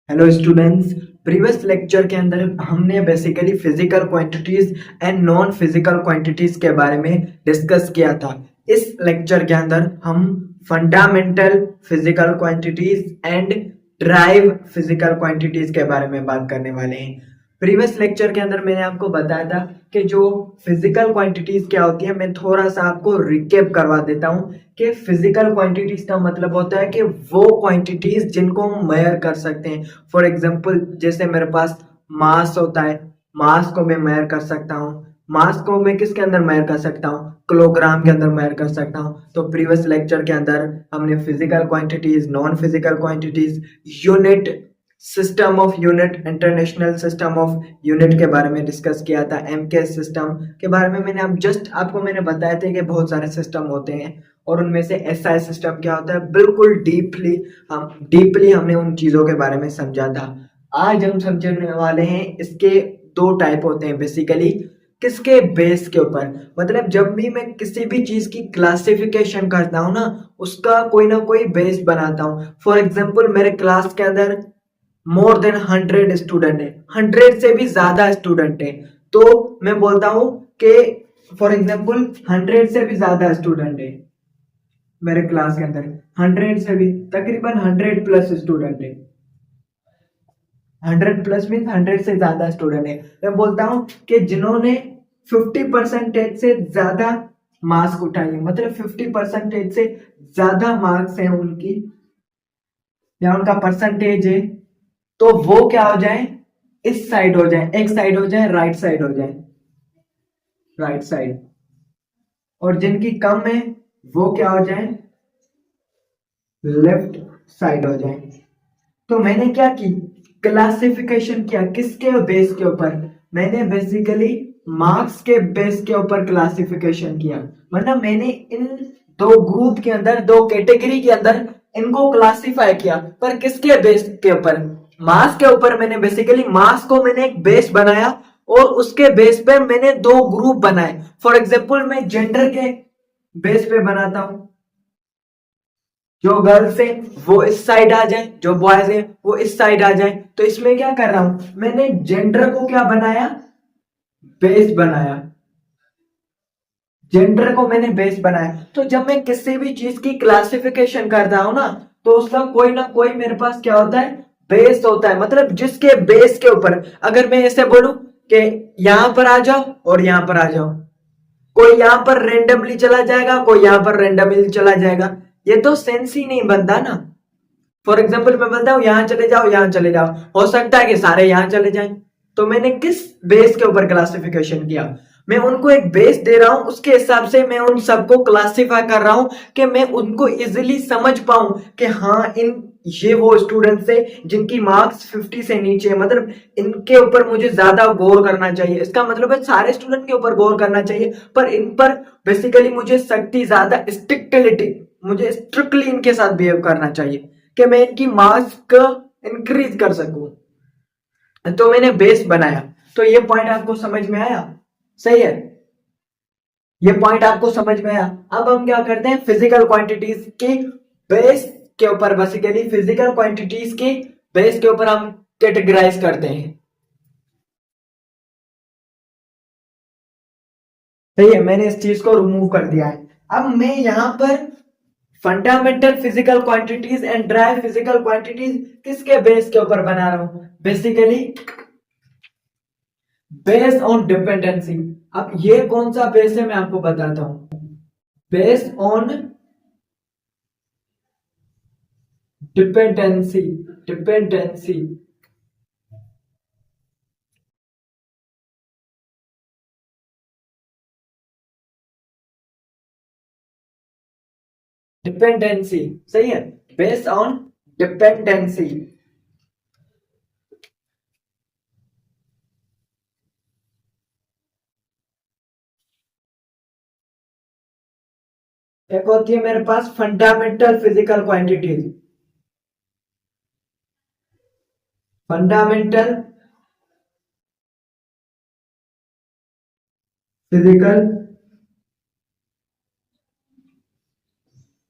Hello students. Previous lecture के अंदर हमने basically physical quantities and non physical quantities के बारे में डिस्कस किया था। इस लेक्चर के अंदर हम fundamental physical quantities and drive physical quantities के बारे में बात करने वाले हैं। प्रीवियस लेक्चर के अंदर मैंने आपको बताया था कि जो फिजिकल क्वांटिटीज क्या होती है, मैं थोड़ा सा आपको रिकेप करवा देता हूँ कि फिजिकल क्वांटिटीज का मतलब होता है कि वो क्वांटिटीज जिनको हम मेयर कर सकते हैं। फॉर एग्जांपल जैसे मेरे पास मास होता है, मास को मैं मेयर कर सकता हूँ। मास को मैं किसके अंदर मेयर कर सकता हूँ? किलोग्राम के अंदर मेयर कर सकता हूँ। तो प्रीवियस लेक्चर के अंदर हमने physical quantities, non physical quantities, unit, system of unit, international system of unit के बारे में डिस्कस किया था। एमके सिस्टम के बारे में मैंने आपको मैंने बताया था कि बहुत सारे सिस्टम होते हैं और उनमें से एसआई सिस्टम क्या होता है, बिल्कुल डीपली हमने उन चीजों के बारे में समझा था। आज हम समझने वाले हैं इसके दो टाइप होते हैं बेसिकली। किसके बेस के ऊपर? मतलब जब भी मैं किसी भी चीज की क्लासिफिकेशन करता हूँ ना, उसका कोई ना कोई बेस बनाता हूँ। फॉर एग्जाम्पल मेरे क्लास के अंदर मोर देन 100 स्टूडेंट है, 100 से भी ज्यादा स्टूडेंट है, तो मैं बोलता हूँ कि फॉर एग्जाम्पल 100 से भी ज्यादा स्टूडेंट है मेरे क्लास के अंदर, 100 से भी तकरीबन 100 प्लस स्टूडेंट है। 100 प्लस मीन 100 से ज्यादा स्टूडेंट है। मैं बोलता हूँ कि जिन्होंने 50% से ज्यादा मार्क्स उठाई है, मतलब 50% से ज्यादा मार्क्स हैं उनकी, या उनका परसेंटेज है, तो वो क्या हो जाए, इस साइड हो जाए, एक साइड हो जाए, राइट साइड हो जाए, राइट साइड। और जिनकी कम है वो क्या हो जाए, लेफ्ट साइड हो जाए। तो मैंने क्या की, क्लासिफिकेशन किया। किसके बेस के ऊपर? मैंने बेसिकली मार्क्स के बेस के ऊपर क्लासिफिकेशन किया। मतलब मैंने इन दो ग्रुप के अंदर, दो कैटेगरी के अंदर इनको क्लासिफाई किया, पर किसके बेस के ऊपर? मार्क्स के ऊपर। मैंने बेसिकली मार्क्स को मैंने एक बेस बनाया और उसके बेस पे मैंने दो ग्रुप बनाए। फॉर एग्जाम्पल मैं जेंडर के बेस पे बनाता हूं, जो गर्ल्स है वो इस साइड आ जाए, जो बॉयज है वो इस साइड आ जाए। तो इसमें क्या कर रहा हूं, मैंने जेंडर को क्या बनाया, बेस बनाया। जेंडर को मैंने बेस बनाया। तो जब मैं किसी भी चीज की क्लासिफिकेशन करता हूं ना, तो उसका कोई ना कोई मेरे पास क्या होता है, बेस होता है। मतलब जिसके बेस के ऊपर, अगर मैं ऐसे बोलूं कि यहां पर आ जाओ और यहां पर आ जाओ, कोई यहां पर रेंडमली चला जाएगा, कोई यहां पर रेंडमली चला जाएगा, ये तो सेंस ही नहीं बनता ना। फॉर एग्जाम्पल मैं बोलता हूँ यहां चले जाओ, यहां चले जाओ, हो सकता है कि सारे यहां चले जाएं। तो मैंने किस बेस के ऊपर क्लासिफिकेशन किया? मैं उनको एक बेस दे रहा हूं, उसके हिसाब से मैं उन सबको क्लासिफाई कर रहा हूं कि मैं उनको इजिली समझ पाऊं कि हाँ, इन ये वो स्टूडेंट्स है जिनकी मार्क्स 50 से नीचे है, मतलब इनके ऊपर मुझे ज्यादा गौर करना चाहिए। इसका मतलब है सारे स्टूडेंट के ऊपर गौर करना चाहिए, पर इन पर बेसिकली मुझे सख्ती, ज्यादा स्ट्रिक्टिलिटी, मुझे स्ट्रिक्टली इनके साथ बिहेव करना चाहिए कि मैं इनकी मार्क्स को इंक्रीज कर सकूं। तो मैंने बेस बनाया। तो ये पॉइंट आपको समझ में आया? सही है, ये पॉइंट आपको समझ में आया। अब हम क्या करते हैं, फिजिकल क्वांटिटीज के बेस के ऊपर, बेसिकली फिजिकल क्वांटिटीज के बेस के ऊपर हम कैटेगराइज करते हैं। सही है, मैंने इस चीज को रिमूव कर दिया है। अब मैं यहां पर fundamental physical quantities and dry physical quantities किसके बेस के ऊपर बना रहा हूं? Basically based on dependency. अब ये कौन सा बेस है मैं आपको बताता हूं। Based on dependency, dependency, dependency. सही है, बेस्ड ऑन डिपेंडेंसी। एक होती है मेरे पास fundamental physical quantities, fundamental physical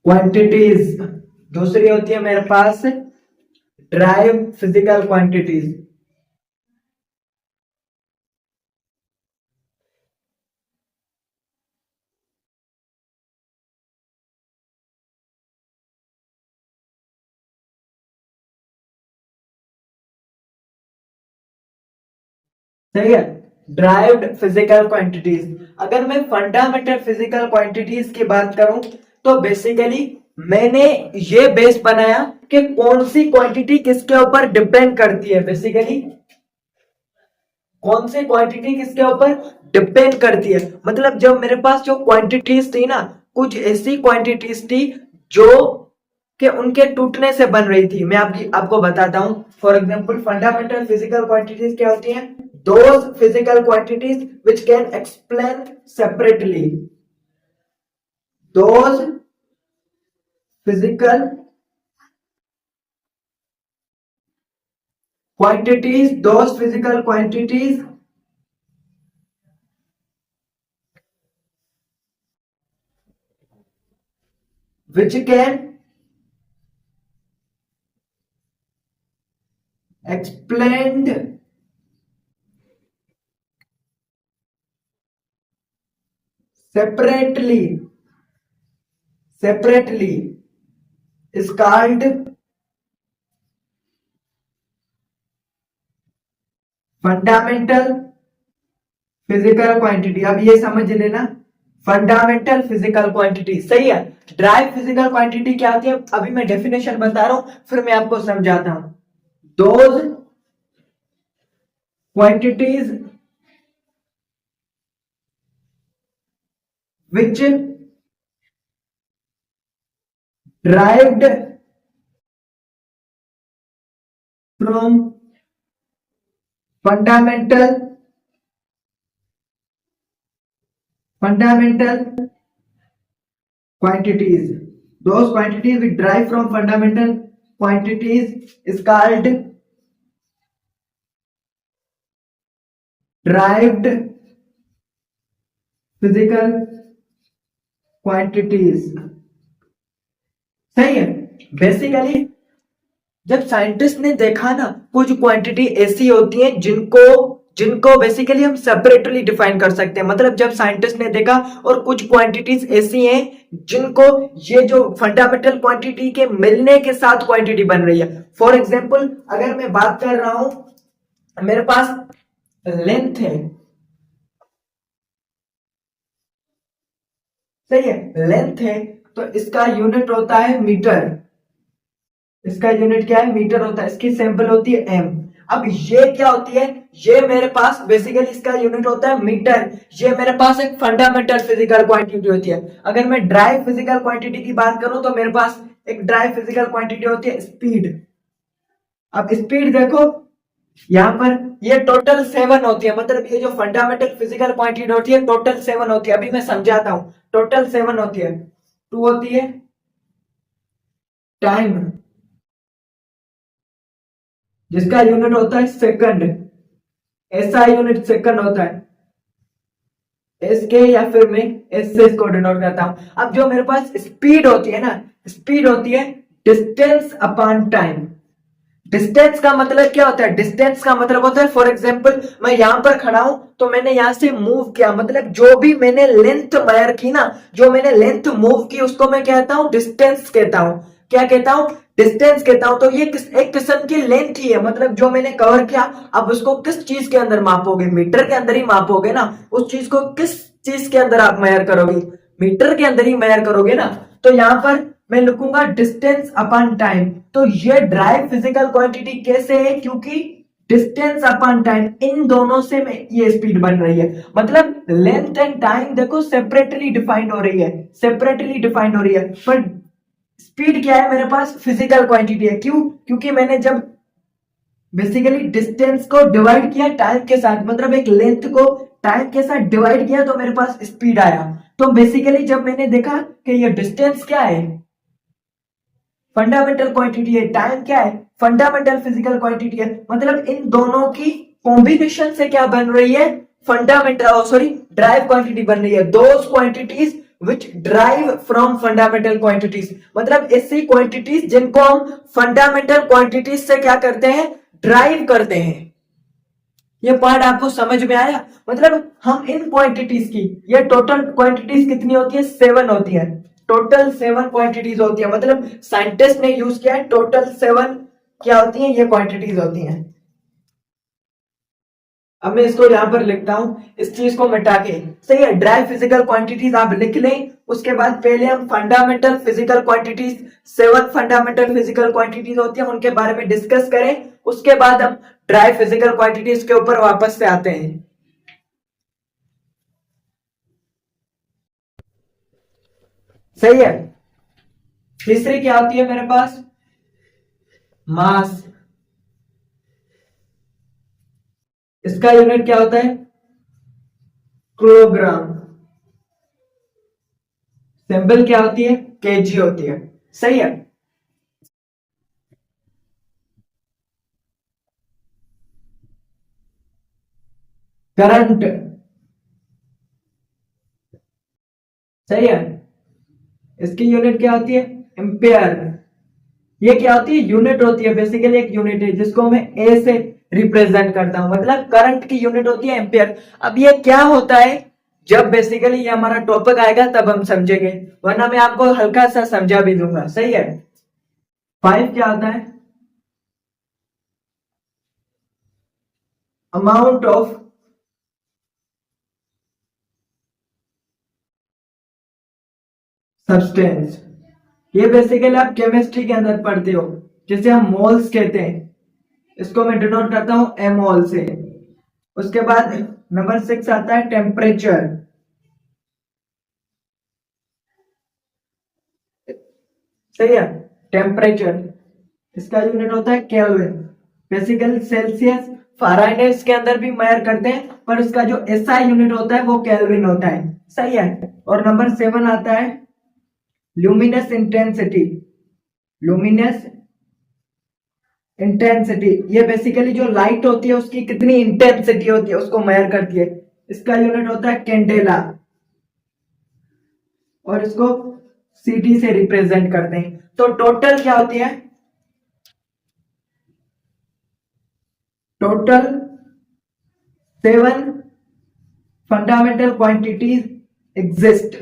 quantities. दूसरी होती है मेरे पास ड्राइव फिजिकल क्वांटिटीज। सही है, ड्राइव्ड फिजिकल क्वांटिटीज। अगर मैं फंडामेंटल फिजिकल क्वांटिटीज की बात करूं तो बेसिकली मैंने ये बेस बनाया कि कौन सी क्वांटिटी किसके ऊपर डिपेंड करती है। बेसिकली कौन सी क्वांटिटी किसके ऊपर डिपेंड करती है, मतलब जब मेरे पास जो क्वांटिटीज थी ना, कुछ ऐसी क्वांटिटीज थी जो कि उनके टूटने से बन रही थी। मैं आपको बताता हूं। For example fundamental physical quantities क्या होती हैं? Those physical quantities which can explain separately, those physical quantities, those physical quantities which can explained separately is called fundamental physical quantity. अब ये समझ लेना, फंडामेंटल फिजिकल क्वांटिटी। सही है। ड्राइव फिजिकल क्वांटिटी क्या होती है, अभी मैं डेफिनेशन बता रहा हूं, फिर मैं आपको समझाता हूं। Those quantities which derived from fundamental quantities, those quantities which derive from fundamental quantities is called derived physical quantities। सही है। बेसिकली जब साइंटिस्ट ने देखा ना, कुछ क्वांटिटी ऐसी होती हैं जिनको जिनको बेसिकली हम सेपरेटली डिफाइन कर सकते हैं। मतलब जब साइंटिस्ट ने देखा और कुछ क्वांटिटीज ऐसी हैं जिनको ये जो फंडामेंटल क्वांटिटी के मिलने के साथ क्वांटिटी बन रही है। फॉर एग्जांपल अगर मैं बात कर रहा हूं, मेरे पास लेंथ है, सही है, लेंथ है, तो इसका यूनिट होता है मीटर। इसका यूनिट क्या है? मीटर होता है। इसकी सैंपल होती है एम। अब ये क्या होती है? ये मेरे पास बेसिकली इसका यूनिट होता है मीटर। ये मेरे पास एक फंडामेंटल फिजिकल क्वांटिटी होती है। अगर मैं ड्राइव फिजिकल क्वांटिटी की बात करूं तो मेरे पास एक ड्राइव फिजिकल क्वांटिटी होती है स्पीड। अब स्पीड देखो, यहां पर ये टोटल 7 होती है। मतलब ये जो फंडामेंटल फिजिकल क्वांटिटी होती है टोटल 7 होती है। अभी मैं समझाता हूं। टोटल 7 होती है। 2 होती है टाइम, जिसका यूनिट होता है सेकंड। ऐसा यूनिट सेकंड होता है। एस के या फिर मैं एस से इसको डिनोट करता हूं। अब जो मेरे पास स्पीड होती है ना, स्पीड होती है डिस्टेंस अपॉन टाइम। डिस्टेंस का मतलब क्या होता है? डिस्टेंस का मतलब होता है, फॉर एग्जांपल मैं यहां पर खड़ा हूं तो मैंने यहां से मूव किया, मतलब जो भी मैंने लेंथ मेजर की ना, जो मैंने लेंथ मूव की उसको मैं कहता हूं डिस्टेंस कहता हूं। क्या कहता हूं? डिस्टेंस कहता हूं। तो ये एक किस्म की लेंथ ही है, मतलब जो मैंने कवर किया। अब उसको किस चीज के अंदर मापोगे? मीटर के अंदर ही मापोगे ना। उस चीज को किस चीज के अंदर आप मेजर करोगे? मीटर के अंदर ही मेजर करोगे ना। तो यहां पर मैं लिखूंगा डिस्टेंस अपॉन टाइम। तो ये ड्राइव फिजिकल क्वांटिटी कैसे है? क्योंकि डिस्टेंस अपॉन टाइम, इन दोनों से में ये स्पीड बन रही है। मतलब लेंथ एंड टाइम देखो सेपरेटली डिफाइंड हो रही है, सेपरेटली डिफाइंड हो रही है। पर स्पीड क्या है? मेरे पास फिजिकल क्वांटिटी है। क्यों? क्योंकि मैंने जब बेसिकली डिस्टेंस को डिवाइड किया टाइम के साथ, मतलब एक लेंथ को टाइम के साथ डिवाइड किया तो मेरे पास स्पीड आया। तो बेसिकली जब मैंने देखा कि ये डिस्टेंस क्या है? फंडामेंटल क्वांटिटी है। टाइम क्या है? फंडामेंटल फिजिकल क्वांटिटी है। मतलब इन दोनों की कॉम्बिनेशन से क्या बन रही है? फंडामेंटल ड्राइव क्वांटिटी बन रही है। Those quantities which drive from fundamental quantities, मतलब ऐसी क्वांटिटीज जिनको हम फंडामेंटल क्वांटिटीज से क्या करते हैं, ड्राइव करते हैं। ये पॉइंट आपको समझ में आया? मतलब हम इन क्वांटिटीज की, ये टोटल क्वांटिटीज कितनी होती है, 7 होती है, टोटल 7 क्वांटिटीज होती है, मतलब साइंटिस्ट ने यूज किया है टोटल 7 क्या होती है, ये क्वांटिटीज होती हैं। अब मैं इसको यहां पर लिखता हूं, इस चीज को मिटा के, सही है। ड्राई फिजिकल क्वांटिटीज आप लिख लें, उसके बाद पहले हम fundamental physical quantities, 7 fundamental physical quantities होती है, उनके बारे में डिस्कस करें, उसके बाद हम ड्राई फिजिकल क्वांटिटीज के ऊपर वापस से आते हैं। सही है। तीसरी क्या होती है मेरे पास, मास, इसका यूनिट क्या होता है, किलोग्राम, सिंबल क्या होती है, केजी होती है। सही है। करंट, सही है, इसकी यूनिट क्या होती है, एम्पियर। ये क्या होती है, यूनिट होती है, बेसिकली एक यूनिट है जिसको मैं ए से रिप्रेजेंट करता हूं, मतलब करंट की यूनिट होती है एम्पियर। अब ये क्या होता है, जब बेसिकली ये हमारा टॉपिक आएगा तब हम समझेंगे, वरना मैं आपको हल्का सा समझा भी दूंगा। सही है। 5 क्या होता है, अमाउंट ऑफ सब्सटेंस। ये बेसिकली आप केमिस्ट्री के अंदर पढ़ते हो, जिसे हम मोल्स कहते हैं, इसको मैं डिनोट करता हूं एमोल से। उसके बाद नंबर 6 आता है टेम्परेचर। सही है, टेम्परेचर, इसका यूनिट होता है केल्विन। बेसिकली सेल्सियस फ़ारेनहाइट के अंदर भी मेजर करते हैं, पर इसका जो एसआई यूनिट होता है वो केल्विन होता है। सही है। और नंबर 7 आता है ल्यूमिनस इंटेंसिटी। लुमिनस इंटेंसिटी, ये बेसिकली जो लाइट होती है उसकी कितनी इंटेंसिटी होती है उसको मेजर करती है, इसका यूनिट होता है कैंडेला, और इसको सीटी से रिप्रेजेंट करते हैं। तो टोटल क्या होती है, टोटल 7 फंडामेंटल क्वांटिटीज एग्जिस्ट,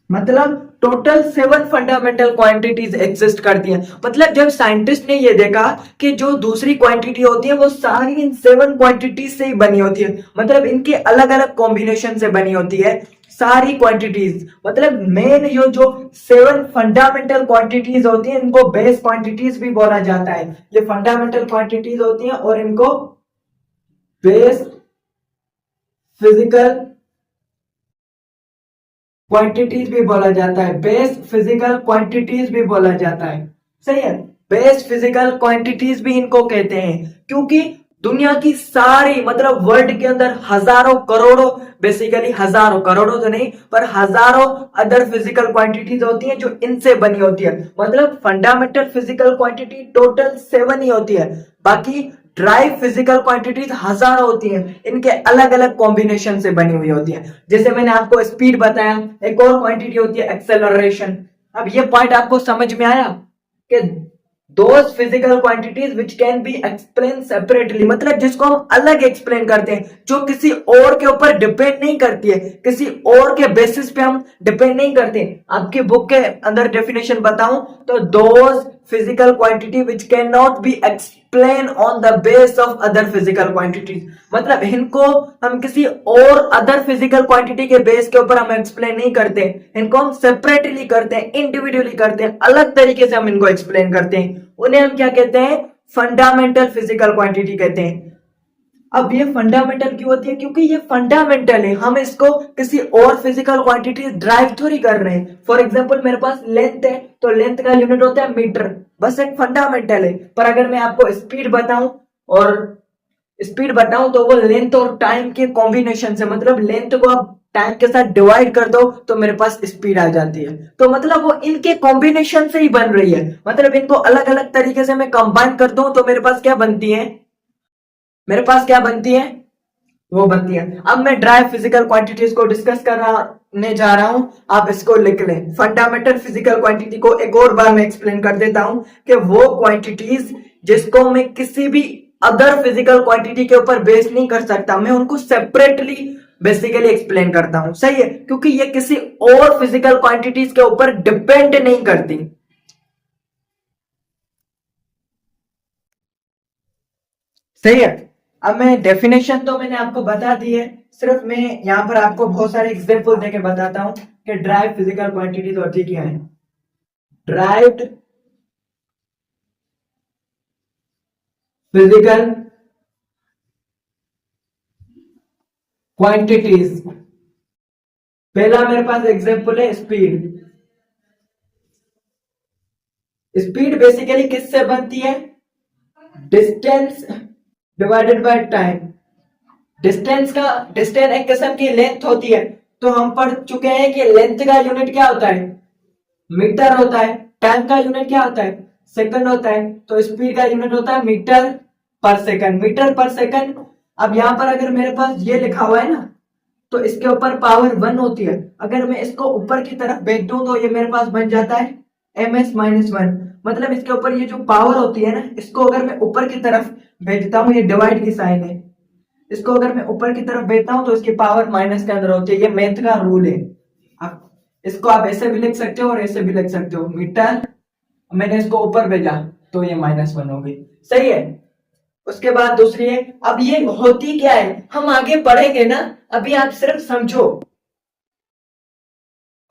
मतलब टोटल 7 फंडामेंटल क्वांटिटीज एग्जिस्ट करती हैं। मतलब जब साइंटिस्ट ने ये देखा कि जो दूसरी क्वांटिटी होती है वो सारी इन 7 क्वांटिटीज से ही बनी होती है, मतलब इनके अलग अलग कॉम्बिनेशन से बनी होती है सारी क्वांटिटीज। मतलब मेन ये जो 7 फंडामेंटल क्वांटिटीज होती हैं इनको बेस क्वांटिटीज भी बोला जाता है। ये फंडामेंटल क्वांटिटीज होती हैं और इनको बेस फिजिकल क्वांटिटीज भी बोला जाता है, बेस फिजिकल क्वांटिटीज भी बोला जाता है। सही है, बेस फिजिकल क्वांटिटीज भी इनको कहते हैं, क्योंकि दुनिया की सारी, मतलब वर्ल्ड के अंदर हजारों करोड़ों, बेसिकली हजारों करोड़ों तो नहीं पर हजारों अदर फिजिकल क्वांटिटीज होती हैं जो इनसे बनी होती है। मतलब फंडामेंटल फिजिकल क्वांटिटी टोटल 7 ही होती है, बाकी ड्राई फिजिकल क्वांटिटीज हजारों होती हैं, इनके अलग अलग कॉम्बिनेशन से बनी हुई होती है। जैसे मैंने आपको स्पीड बताया, एक और क्वांटिटी होती है एक्सेलरेशन। अब ये पॉइंट आपको समझ में आया कि those physical quantities which can be explained separately, मतलब जिसको हम अलग एक्सप्लेन करते हैं, जो किसी और के ऊपर डिपेंड नहीं करती है, किसी और के बेसिस पे हम डिपेंड नहीं करते। आपकी बुक के अंदर डेफिनेशन बताऊं तो those physical quantity which cannot be explained on the base of other physical quantities, मतलब इनको हम किसी और अदर फिजिकल क्वांटिटी के बेस के ऊपर हम एक्सप्लेन नहीं करते, इनको हम सेपरेटली करते हैं, इंडिविजुअली करते हैं, अलग तरीके से हम इनको एक्सप्लेन करते हैं। उन्हें हम क्या कहते हैं, फंडामेंटल फिजिकल क्वांटिटी कहते हैं। अब ये फंडामेंटल क्यों होती है, क्योंकि ये फंडामेंटल है, हम इसको किसी और फिजिकल क्वांटिटी ड्राइव थोड़ी कर रहे हैं। फॉर एग्जांपल मेरे पास लेंथ है तो लेंथ का यूनिट होता है मीटर, बस एक फंडामेंटल है। पर अगर मैं आपको स्पीड बताऊं तो वो लेंथ और टाइम के कॉम्बिनेशन से, मतलब लेंथ को आप टाइम के साथ डिवाइड कर दो तो मेरे पास स्पीड आ जाती है। तो मतलब वो इनके कॉम्बिनेशन से ही बन रही है, मतलब इनको अलग अलग तरीके से मैं कंबाइन कर दूं तो मेरे पास क्या बनती है, वो बनती है। अब मैं ड्राई फिजिकल क्वांटिटीज को डिस्कस करने जा रहा हूं, आप इसको लिख लें। फंडामेंटल फिजिकल क्वांटिटी को एक और बार मैं एक्सप्लेन कर देता हूं कि वो क्वांटिटीज जिसको मैं किसी भी अदर फिजिकल क्वांटिटी के ऊपर बेस नहीं कर सकता, मैं उनको सेपरेटली बेसिकली एक्सप्लेन करता हूं, सही है, क्योंकि ये किसी और फिजिकल क्वांटिटीज के ऊपर डिपेंड नहीं करती। सही है। अब मैं डेफिनेशन तो मैंने आपको बता दी है, सिर्फ मैं यहां पर आपको बहुत सारे एग्जांपल देके बताता हूं कि ड्राइव फिजिकल क्वांटिटीज होती क्या है। ड्राइव्ड फिजिकल क्वांटिटीज, पहला मेरे पास एग्जांपल है स्पीड। स्पीड बेसिकली किससे बनती है? Distance divided by time. Distance एक किस्म की लेंथ होती है, तो हम पढ़ चुके हैं कि लेंथ का यूनिट क्या होता है? मीटर होता है। टाइम का यूनिट क्या होता है? सेकंड होता है। तो स्पीड का यूनिट होता है मीटर पर सेकंड। मीटर पर सेकंड। अब यहां पर अगर मेरे पास ये लिखा हुआ है ना, तो इसके ऊपर पावर 1 होती है। अगर मैं इसको ऊपर की तरफ भेज दूं तो ये मेरे पास बन जाता है ms-1। मतलब इसके ऊपर ये जो पावर होती है ना, इसको अगर मैं ऊपर की तरफ भेजता हूँ, ये डिवाइड की साइन है, इसको अगर मैं ऊपर की तरफ भेजता हूं तो इसकी पावर माइनस के अंदर होती है। ये मैथ का रूल है। आप इसको आप ऐसे भी लिख सकते हो और ऐसे भी लिख सकते हो। मीटर, मैंने इसको ऊपर भेजा तो ये -1 हो गई, सही है। उसके बाद दूसरी है, अब ये होती क्या है हम आगे पढ़ेंगे ना, अभी आप सिर्फ समझो।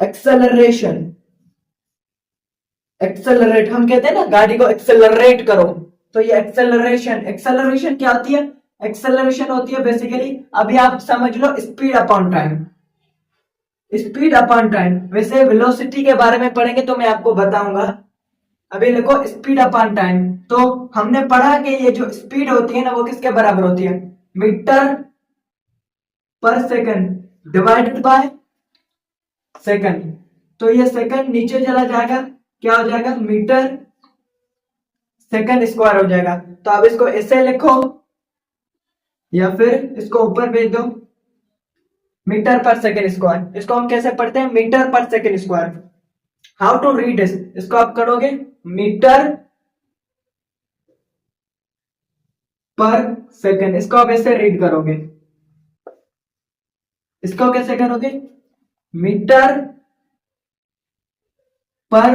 एक्सेलरेशन, एक्सेलरेट हम कहते हैं ना, गाड़ी को एक्सेलरेट करो, तो ये एक्सेलरेशन, एक्सेलरेशन क्या होती है? एक्सेलरेशन होती है बेसिकली, अभी आप समझ लो, speed upon time. Speed upon time, वैसे वेलोसिटी के बारे में पढ़ेंगे तो मैं आपको बताऊंगा। अभी देखो स्पीड अपॉन टाइम, तो हमने पढ़ा कि ये जो स्पीड होती है ना, वो किसके बराबर होती है? मीटर पर सेकंड डिवाइडेड बाय सेकंड। तो ये सेकंड नीचे चला जाएगा, क्या हो जाएगा? मीटर सेकंड स्क्वायर हो जाएगा। तो अब इसको ऐसे लिखो या फिर इसको ऊपर भेज दो, मीटर पर सेकंड स्क्वायर। इसको हम कैसे पढ़ते हैं? मीटर पर second square. How to read this? इसको आप करोगे मीटर पर सेकंड, इसको आप ऐसे रीड करोगे। इसको कैसे करोगे? मीटर पर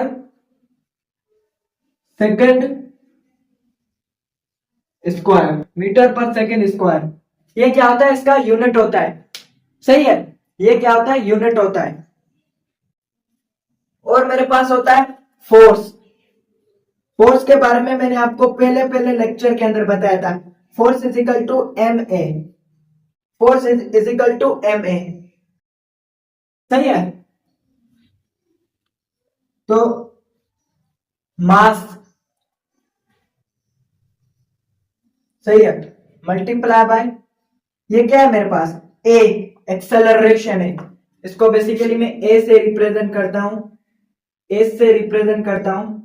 सेकंड स्क्वायर, मीटर पर सेकंड स्क्वायर। ये क्या होता है? इसका यूनिट होता है, सही है। ये क्या होता है? यूनिट होता है। और मेरे पास होता है फोर्स। फोर्स के बारे में मैंने आपको पहले पहले लेक्चर के अंदर बताया था। Force is equal to M A. Force is equal to M A, सही है। तो मास, सही है, मल्टीप्लाई बाय, ये क्या है मेरे पास? ए, एक्सेलरेशन है। इसको बेसिकली मैं ए से रिप्रेजेंट करता हूं, ए से रिप्रेजेंट करता हूं,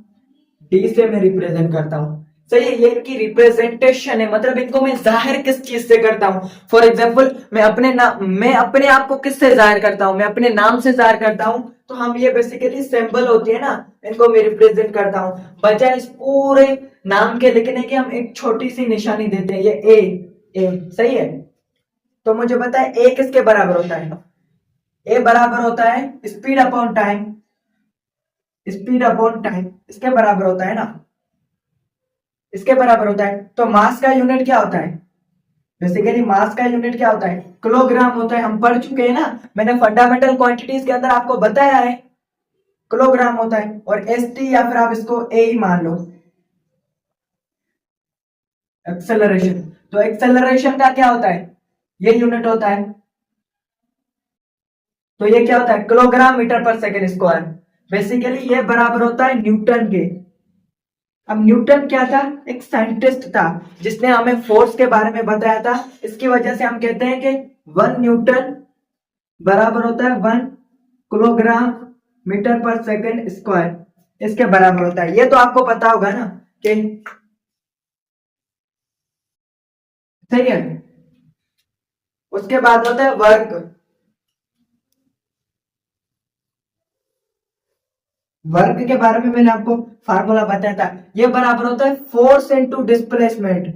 डी से मैं रिप्रेजेंट करता हूं, सही है। ये इनकी रिप्रेजेंटेशन है, मतलब इनको मैं जाहिर किस चीज से करता हूं। फॉर एग्जाम्पल मैं अपने आप को किससे जाहिर करता हूं? मैं अपने नाम से जाहिर करता हूं। तो हम ये बेसिकली सिंबल होती है ना, इनको मैं रिप्रेजेंट करता हूं। बजाय इस पूरे नाम के लिखने की हम एक छोटी सी निशानी देते हैं, ये ए, सही है। तो मुझे पता है ए किसके बराबर होता है? ए बराबर होता है speed upon time. Speed upon time इसके बराबर होता है ना, इसके बराबर होता है। तो मास का यूनिट क्या होता है? बेसिकली मास का यूनिट क्या होता है? किलोग्राम होता है। हम पढ़ चुके हैं ना, मैंने फंडामेंटल क्वांटिटीज के अंदर आपको बताया है, किलोग्राम होता है। और एसटी या फिर आप इसको ए ही मान लो, एक्सेलरेशन। तो एक्सेलरेशन का क्या होता है? ये यूनिट होता है। तो ये क्या होता है? किलोग्राम मीटर पर सेकेंड स्क्वायर। बेसिकली ये बराबर होता है न्यूटन के। अब न्यूटन क्या था? एक साइंटिस्ट था जिसने हमें फोर्स के बारे में बताया था। इसकी वजह से हम कहते हैं कि 1 न्यूटन बराबर होता है 1 किलोग्राम मीटर पर सेकंड स्क्वायर, इसके बराबर होता है। ये तो आपको पता होगा ना कि, सही है। उसके बाद होता है वर्क। वर्क के बारे में मैंने आपको फार्मूला बताया था, ये बराबर होता है force into displacement.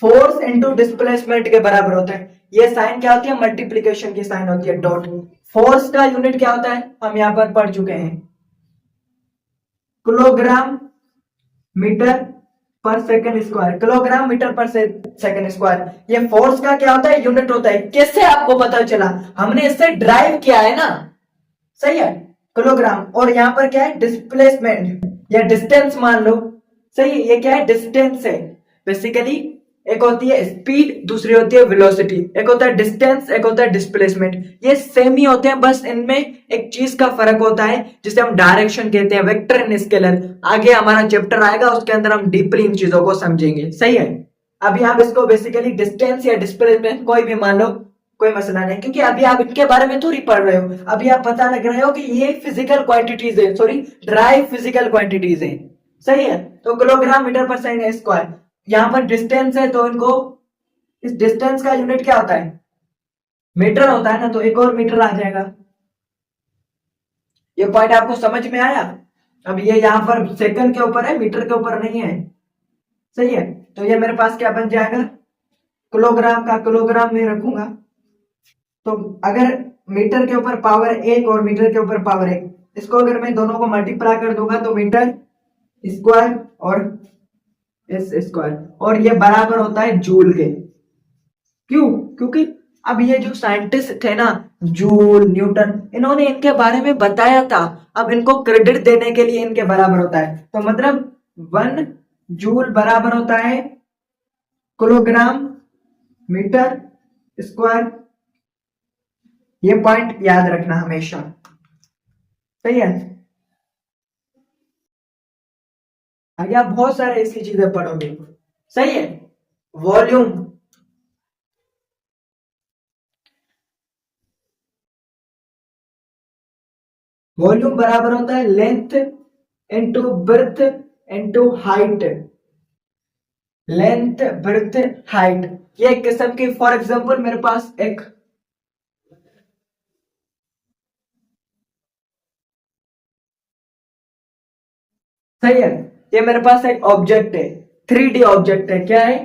Force into displacement के बराबर होता है। ये साइन क्या होती है, मल्टीप्लिकेशन की साइन होती है, डॉट। फोर्स का यूनिट क्या होता है, हम यहां पर पढ़ चुके हैं, किलोग्राम मीटर पर सेकंड स्क्वायर। किलोग्राम मीटर पर सेकंड स्क्वायर, ये फोर्स का क्या होता है, यूनिट होता है। कैसे आपको पता चला, हमने इससे ड्राइव किया है ना, सही है, किलोग्राम। और यहाँ पर क्या है, डिस्प्लेसमेंट या डिस्टेंस मान लो, सही है, ये क्या है, डिस्टेंस है बेसिकली। एक होती है स्पीड, दूसरी होती है वेलोसिटी। एक होता है डिस्टेंस, एक होता है डिस्प्लेसमेंट। ये सेम ही होते हैं, बस इनमें एक चीज का फर्क होता है जिसे हम डायरेक्शन कहते हैं, वेक्टर एंड स्केलर। आगे हमारा चैप्टर आएगा, उसके अंदर हम डीपली इन चीजों को समझेंगे, सही है। अभी आप इसको बेसिकली डिस्टेंस या डिस्प्लेसमेंट कोई भी मान लो, कोई मसला नहीं, क्योंकि अभी आप इनके बारे में थोड़ी पढ़ रहे हो, अभी आप पता लग रहे हो कि ये फिजिकल क्वांटिटीज है, सॉरी ड्राइव फिजिकल क्वांटिटीज है, सही है। तो किलोग्राम मीटर पर सेकंड स्क्वायर, यहां पर डिस्टेंस है तो इनको, इस डिस्टेंस का यूनिट क्या होता है, मीटर होता है ना, तो एक और मीटर आ जाएगा। ये पॉइंट आपको समझ में आया। अब ये यहाँ पर सेकंड के ऊपर है, मीटर के ऊपर नहीं है, सही है। तो ये मेरे पास क्या बन जाएगा, किलोग्राम का किलोग्राम में रखूंगा। तो अगर मीटर के ऊपर पावर एक और मीटर के ऊपर पावर एक, इसको अगर मैं दोनों को मल्टीप्लाई कर दूंगा तो मीटर स्क्वायर और एस स्क्वायर, और ये बराबर होता है जूल के। क्यों, क्योंकि अब ये जो साइंटिस्ट थे ना, जूल, न्यूटन, इन्होंने इनके बारे में बताया था। अब इनको क्रेडिट देने के लिए इनके बराबर होता है, तो मतलब 1 जूल बराबर होता है किलोग्राम मीटर स्क्वायर। ये पॉइंट याद रखना हमेशा, सही है। आगे आप बहुत सारे ऐसी चीजें पढ़ोगे, सही है। वॉल्यूम, वॉल्यूम बराबर होता है length into breadth into height. Length, breadth, height, ये एक किस्म की, फॉर एग्जांपल मेरे पास एक, सही है, ये मेरे पास एक ऑब्जेक्ट है, 3D ऑब्जेक्ट है। क्या है,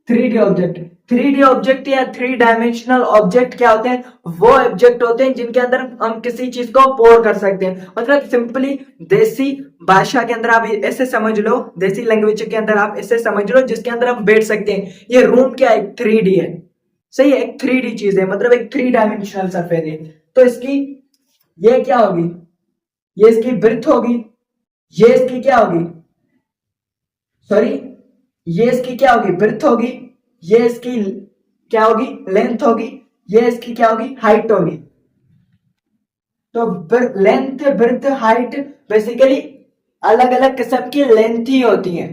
3D ऑब्जेक्ट। 3D ऑब्जेक्ट या 3 डायमेंशनल ऑब्जेक्ट क्या होते हैं, वो ऑब्जेक्ट होते हैं जिनके अंदर हम किसी चीज को पोर कर सकते हैं। मतलब सिंपली देसी भाषा के अंदर आप ऐसे समझ लो, देसी लैंग्वेज के अंदर आप ऐसे समझ लो, जिसके अंदर हम बैठ सकते हैं। ये रूम क्या है, 3D है, सही है, एक 3D चीज है, मतलब एक 3 डायमेंशनल सरफेस है। तो इसकी ये क्या होगी, ये इसकी ब्रेड्थ होगी, ये इसकी क्या होगी, सॉरी, ये इसकी क्या होगी, ब्रेड्थ होगी, ये इसकी क्या होगी, लेंथ होगी, ये इसकी क्या होगी, हाइट होगी। तो लेंथ, ब्रेड्थ, हाइट बेसिकली अलग अलग किस्म की लेंथ ही होती है।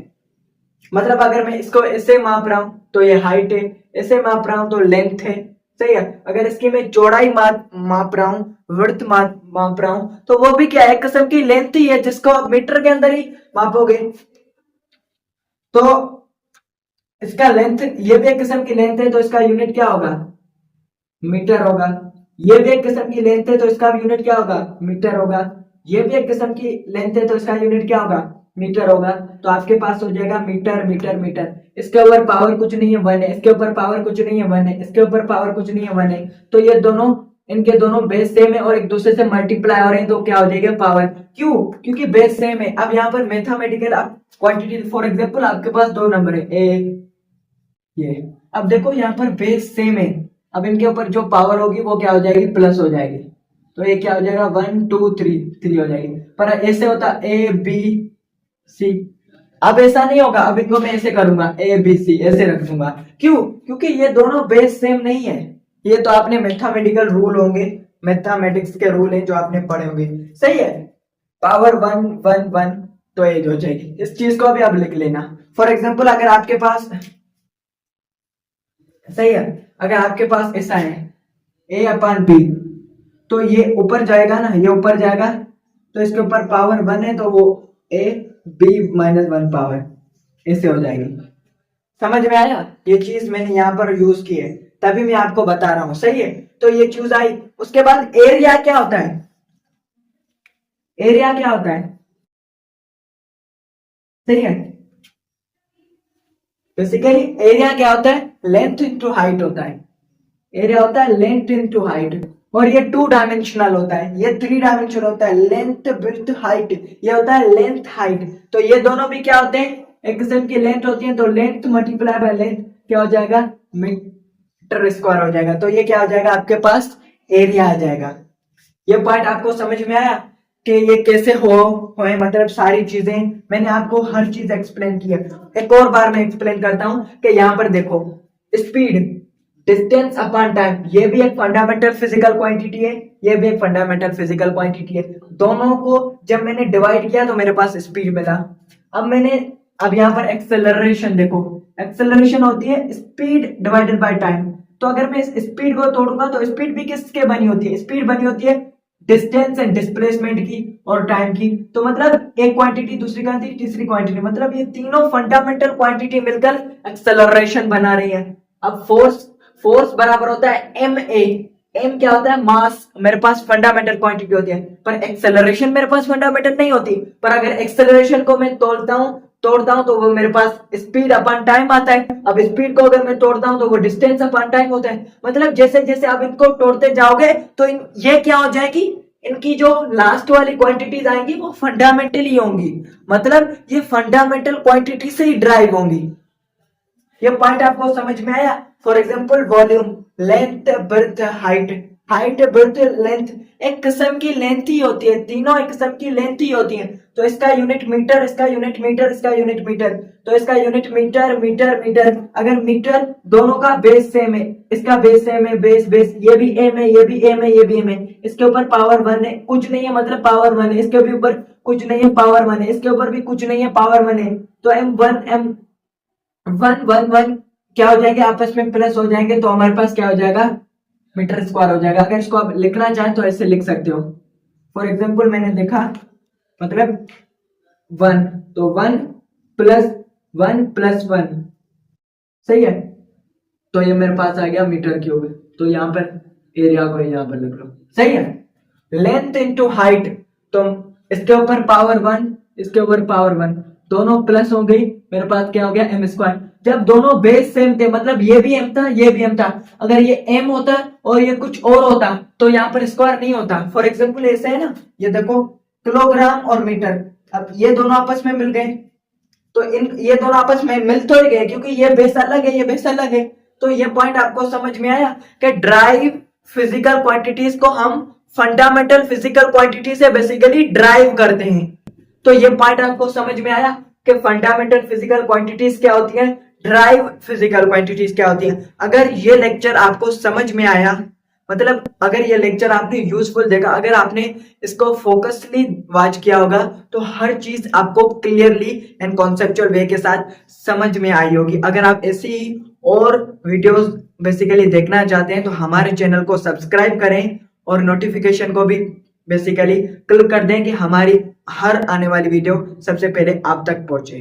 मतलब अगर मैं इसको ऐसे माप रहा हूं तो ये हाइट है, ऐसे माप रहा हूं तो लेंथ है, सही है। अगर इसकी मैं चौड़ाई माप रहा हूं, विड्थ माप रहा हूं, तो वो भी क्या है, एक किस्म की लेंथ ही है, जिसको आप मीटर के अंदर ही मापोगे। तो इसका लेंथ, ये भी एक किस्म की लेंथ है, तो इसका यूनिट क्या होगा, मीटर होगा। ये भी एक किस्म की लेंथ है, तो इसका भी यूनिट क्या होगा, मीटर होगा। ये भी एक किस्म की लेंथ है, तो इसका यूनिट क्या होगा, मीटर होगा। तो आपके पास हो जाएगा मीटर मीटर मीटर। इसके ऊपर पावर कुछ नहीं है, 1 है, इसके ऊपर पावर कुछ नहीं है, 1 है, इसके ऊपर पावर कुछ नहीं है, 1 है। तो ये दोनों, इनके दोनों बेस सेम है और एक दूसरे से मल्टीप्लाई हो रहे हैं, तो क्या हो जाएगा, पावर। क्यों, क्योंकि बेस सेम है। अब यहाँ पर मैथमेटिकल क्वांटिटी, फॉर एग्जाम्पल आपके पास 2 नंबर है, ए, ये, अब देखो यहाँ पर बेस सेम है, अब इनके ऊपर जो पावर होगी वो क्या हो जाएगी, प्लस हो जाएगी। तो ये क्या हो जाएगा, 1 2 3 3 हो जाएगी। पर ऐसे होता ए बी सी, अब ऐसा नहीं होगा। अब इनको मैं ऐसे करूंगा, ए बी सी ऐसे रख दूंगा। क्यों, क्योंकि ये दोनों बेस सेम नहीं है। ये तो आपने मैथमेटिकल रूल होंगे, मैथमेटिक्स के रूल है जो आपने पढ़े होंगे, सही है। पावर 1 1 1, तो एज हो जाएगी। इस चीज को अभी आप लिख लेना। फॉर एग्जाम्पल अगर आपके पास, सही है, अगर आपके पास ऐसा है a अपन b, तो ये ऊपर जाएगा ना, ये ऊपर जाएगा, तो इसके ऊपर पावर 1 है, तो वो a b -1 पावर ऐसे हो जाएगी। समझ में आया, ये चीज मैंने यहाँ पर यूज की है। तभी मैं आपको बता रहा हूं, सही है। तो ये चीज आई। उसके बाद एरिया क्या होता है? एरिया क्या होता है? सही है। बेसिकली एरिया क्या होता है? लेंथ इंटू हाइट होता है। एरिया होता है लेंथ इंटू हाइट। और ये 2 डायमेंशनल होता है, ये 3 डायमेंशनल होता है। लेंथ विड्थ हाइट, ये होता है लेंथ हाइट। तो ये दोनों भी क्या होते हैं? एक किस्म की लेंथ होती है। तो लेंथ मल्टीप्लाई बाय लेंथ क्या हो जाएगा? मीटर स्क्वायर हो जाएगा। तो ये क्या हो जाएगा आपके पास? एरिया आ जाएगा। ये पार्ट आपको समझ में आया कि ये कैसे होए, मतलब सारी चीजें मैंने आपको हर चीज एक्सप्लेन की है। एक और बार मैं एक्सप्लेन करता हूं कि यहाँ पर देखो, स्पीड, डिस्टेंस अपॉन टाइम, ये भी एक फंडामेंटल फिजिकल क्वांटिटी है, ये भी एक फंडामेंटल फिजिकल क्वांटिटी है। दोनों को जब मैंने डिवाइड किया तो मेरे पास स्पीड मिला। अब यहाँ पर एक्सेलरेशन देखो, एक्सेलरेशन होती है स्पीड डिवाइडेड बाय टाइम। तो अगर मैं इस स्पीड को तोड़ूंगा तो स्पीड भी किसके बनी होती है? स्पीड बनी होती है डिस्टेंस एंड डिस्प्लेसमेंट की और टाइम की। तो मतलब एक क्वांटिटी दूसरी क्वांटिटी तीसरी क्वांटिटी, मतलब ये तीनों फंडामेंटल क्वांटिटी मिलकर एक्सेलरेशन बना रही है। अब फोर्स बराबर होता है एम ए। एम क्या होता है? मास। मेरे पास फंडामेंटल क्वांटिटी होती है, पर एक्सेलरेशन मेरे पास फंडामेंटल नहीं होती। पर अगर एक्सेलरेशन को मैं तोड़ता हूं तो वो मेरे पास स्पीड अपॉन टाइम आता है। अब स्पीड को अगर मैं तोड़ता हूं तो वो डिस्टेंस अपॉन टाइम होता है। मतलब जैसे जैसे आप इनको तोड़ते जाओगे तो ये क्या हो जाएगी? इनकी जो लास्ट वाली क्वांटिटीज आएंगी वो फंडामेंटली होंगी, मतलब ये फंडामेंटल क्वांटिटी से ही ड्राइव होंगी। ये पॉइंट आपको समझ में आया? For example volume, length, breadth, height. Height, breadth, length एक किस्म की लेंथ ही होती है, तीनों एक किस्म की लेंथ ही होती है। तो इसका यूनिट मीटर, इसका यूनिट मीटर, इसका यूनिट मीटर। तो इसका यूनिट मीटर, मीटर, मीटर। अगर मीटर दोनों का बेस सेम है, इसका बेस सेम है, बेस बेस, ये भी एम है, ये भी एम है, ये भी एम है। इसके ऊपर पावर 1 है, कुछ नहीं है मतलब पावर 1 है। इसके भी ऊपर कुछ नहीं है, पावर 1 है। इसके ऊपर भी कुछ नहीं है, पावर 1 है। तो M1 M1 क्या हो जाएंगे? आपस में प्लस हो जाएंगे, तो हमारे पास क्या हो जाएगा? मीटर स्क्वायर हो जाएगा। अगर इसको आप लिखना चाहें तो ऐसे लिख सकते हो। फॉर एग्जाम्पल मैंने देखा, मतलब 1, तो 1 + 1 + 1, सही है। तो ये मेरे पास आ गया मीटर क्यूब। तो यहाँ पर एरिया को यहाँ पर लिख लो, सही है। लेंथ इंटू हाइट, तो इसके ऊपर पावर 1, इसके ऊपर पावर 1, दोनों प्लस हो गई। मेरे पास क्या हो गया? M square. जब दोनों बेस सेम थे, मतलब ये भी एम था, ये भी एम था, अगर ये एम होता और ये कुछ और होता तो यहाँ पर स्क्वायर नहीं होता। फॉर एग्जाम्पल ऐसे है ना, ये देखो किलोग्राम और मीटर। अब ये दोनों आपस में मिल गए, तो ये दोनों आपस में मिल तो ही गए क्योंकि ये बेस अलग है, ये बेस अलग है। तो ये पॉइंट आपको समझ में आया कि ड्राइव फिजिकल क्वांटिटीज को हम फंडामेंटल फिजिकल क्वांटिटी से बेसिकली ड्राइव करते हैं। तो ये पॉइंट आपको समझ में आया कि फंडामेंटल फिजिकल क्वांटिटीज क्या होती है, ड्राइव फिजिकल क्वांटिटीज क्या होती है। अगर ये लेक्चर आपको समझ में आया, मतलब अगर ये लेक्चर आपने यूजफुल देखा, अगर आपने इसको फोकसली वॉच किया होगा तो हर चीज आपको क्लियरली एंड कॉन्सेप्चुअल वे के साथ समझ में आई होगी। अगर आप ऐसी और वीडियोस बेसिकली देखना चाहते हैं तो हमारे चैनल को सब्सक्राइब करें और नोटिफिकेशन को भी बेसिकली क्लिक कर दें कि हमारी हर आने वाली वीडियो सबसे पहले आप तक पहुंचे।